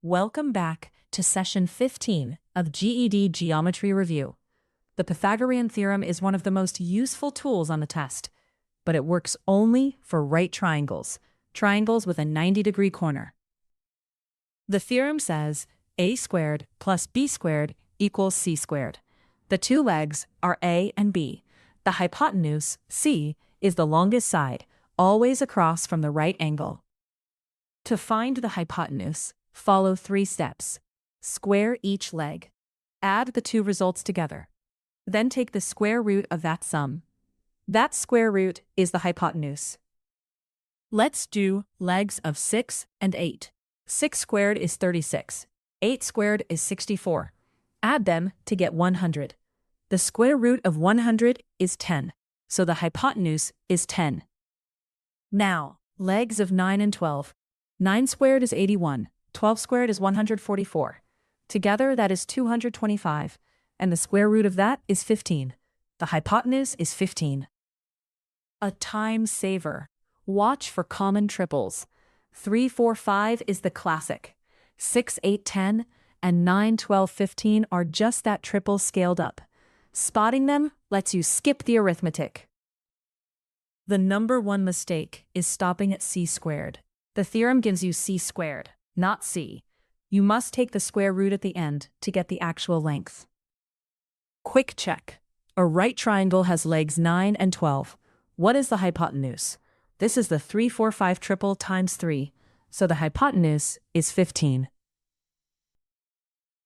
Welcome back to Session 15 of GED Geometry Review. The Pythagorean Theorem is one of the most useful tools on the test, but it works only for right triangles, triangles with a 90-degree corner. The theorem says a squared plus b squared equals c squared. The two legs are a and b. The hypotenuse, c, is the longest side, always across from the right angle. To find the hypotenuse, follow 3 steps. Square each leg. Add the two results together. Then take the square root of that sum. That square root is the hypotenuse. Let's do legs of 6 and 8. 6 squared is 36. 8 squared is 64. Add them to get 100. The square root of 100 is 10, so the hypotenuse is 10. Now, legs of 9 and 12. 9 squared is 81. 12 squared is 144. Together, that is 225, and the square root of that is 15. The hypotenuse is 15. A time saver. Watch for common triples. 3, 4, 5 is the classic. 6, 8, 10, and 9, 12, 15 are just that triple scaled up. Spotting them lets you skip the arithmetic. The number one mistake is stopping at c squared. The theorem gives you c squared, not c. You must take the square root at the end to get the actual length. Quick check. A right triangle has legs 9 and 12. What is the hypotenuse? This is the 3, 4, 5 triple times 3, so the hypotenuse is 15.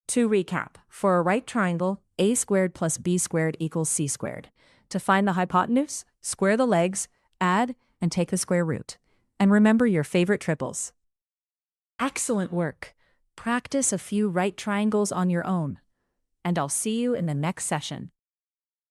To recap, for a right triangle, a squared plus b squared equals c squared. To find the hypotenuse, square the legs, add, and take the square root. And remember your favorite triples. Excellent work. Practice a few right triangles on your own. And I'll see you in the next session.